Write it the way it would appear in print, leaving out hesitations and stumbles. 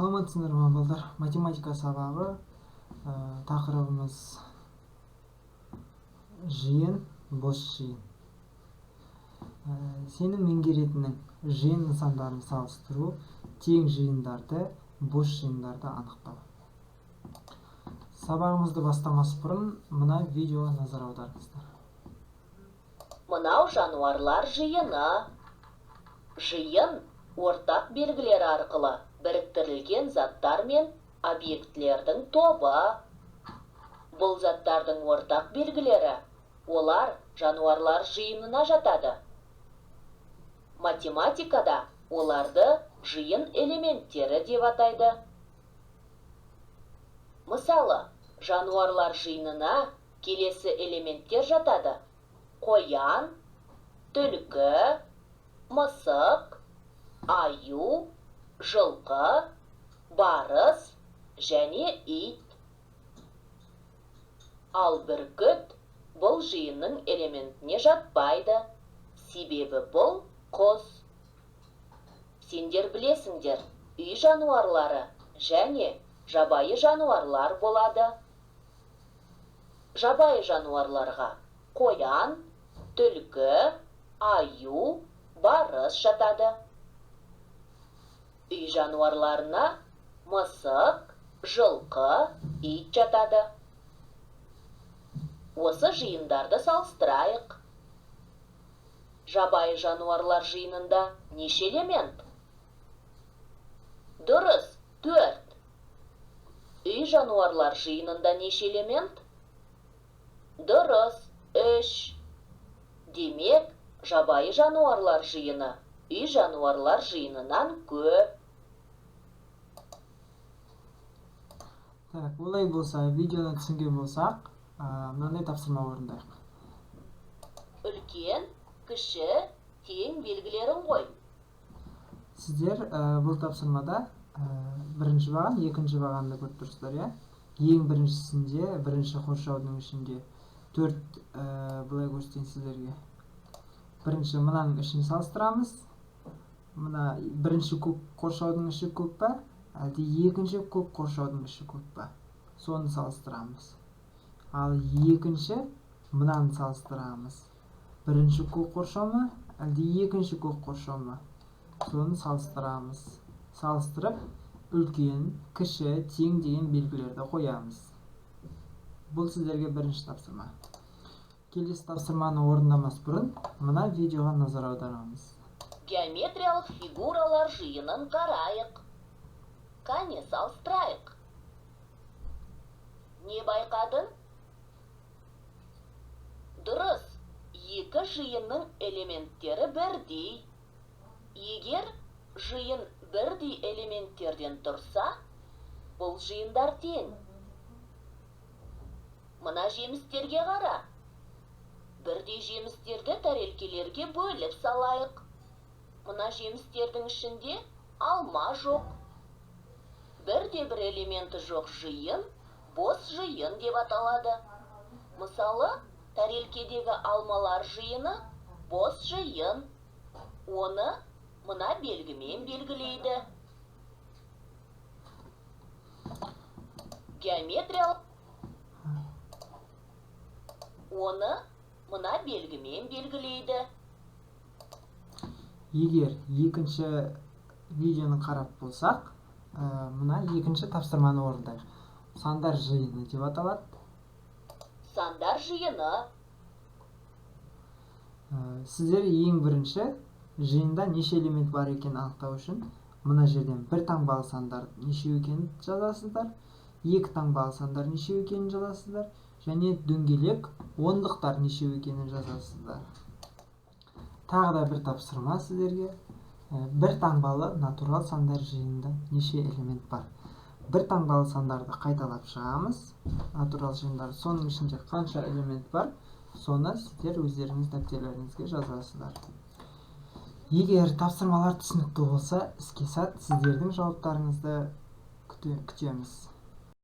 Саламатсыздар ма балдар? Математика сабағы, тақырыбымыз жиын, бос жиын. Сенің меңгеретінің жиын нысандарын салыстыру, тең жиындарды, бос жиындарды анықтау. Сабағымызды бастамас бұрын мына видеоға назар аударыңыздар. Мынау жануарлар жиыны. Жиын ортақ белгілер арқылы біріктірілген заттар мен объектілердің тобы. Бұл заттардың ортақ белгілері, олар жануарлар жиынына жатады. Математикада оларды жиын элементтері деп атайды. Мысалы, жануарлар жиынына келесі элементтер жатады: қоян, түлкі, мысық, аю, жылқы, барыс және ит. Ал бүркіт бұл жиынның элементіне жатпайды, себебі бұл құс. Сендер білесіңдер, үй жануарлары және жабайы жануарлар болады. Жабайы жануарларға қоян, түлкі, аю, барыс жатады. Үй жануарларына мысық, жылқы, ит жатады. Осы жиындарды салыстырайық. Жабайы жануарлар жиынында неше элемент? Дұрыс, 4. Үй жануарлар жиынында неше элемент? Дұрыс, 3. Демек, жабайы жануарлар жиыны үй жануарлар жиынынан көп. Олай болса, видеоны түсінген болсақ, мынандай тапсырма орындайық. Үлкен, кіші, тең белгілерін қой. Сіздер бұл тапсырмада бірінші баған, екінші бағанды көріп тұрсыздар, иә? Ең біріншісінде, бірінші қоршаудың ішінде 4 былай көрсетейін сіздерге. Бірінші мынаның ішін салыстырамыз. Мына бірінші көк қоршаудың іші көк па, әлде екінші көк қоршаудың іші көк па? Соны салыстырамыз. Ал екінші мынаны салыстырамыз. Бірінші көк қоршау ма, әлде екінші көк қоршау ма? Соны салыстырамыз. Салыстырып, үлкен, кіші, тең деген белгілерді қоямыз. Бұл сіздерге бірінші тапсырма. Келесі тапсырманы орындамас бұрын мына видеоға назар аударамыз. Геометриялық фигуралар жиынын қарайық. Кәне салыстырайық. Не байқадың? Дұрыс, екі жиынның элементтері бірдей. Егер жиын бірдей элементтерден тұрса, бұл жиындар тең. Мына жемістерге қара. Бірдей жемістерді тәрелкелерге бөліп салайық. Мына жемістердің ішінде алма жоқ. Бірде-бір элементі жоқ жиын бос жиын деп аталады. Мысалы, тәрелкедегі алмалар жиыны бос жиын. Оны мына белгімен белгілейді. Геометриялық оны мына белгімен белгілейді. Егер екінші видеоны қарап болсақ, мына екінші тапсырманы орындайық. Сандар жиыны деп аталады. Сандар жиыны. Сіздер ең бірінші жиында неше элемент бар екенін анықтау үшін мына жерден бір таңбалы сандар нешеу екенін жазасыздар, екі таңбалы сандар нешеу екенін жазасыздар, және дөңгелек ондықтар нешеу екенін жазасыздар. Тағы да бір тапсырма сіздерге. Бір таңбалы натурал сандар жиынында неше элемент бар? Бір таңбалы сандарды қайталап шығамыз. Натурал жиындар соның ішінде қанша элемент бар? Соны сіздер өздеріңіз дәптерлеріңізге жазасыздар. Егер тапсырмалар түсінікті болса, іске сәт сіздердің жауаптарыңызды күтеміз.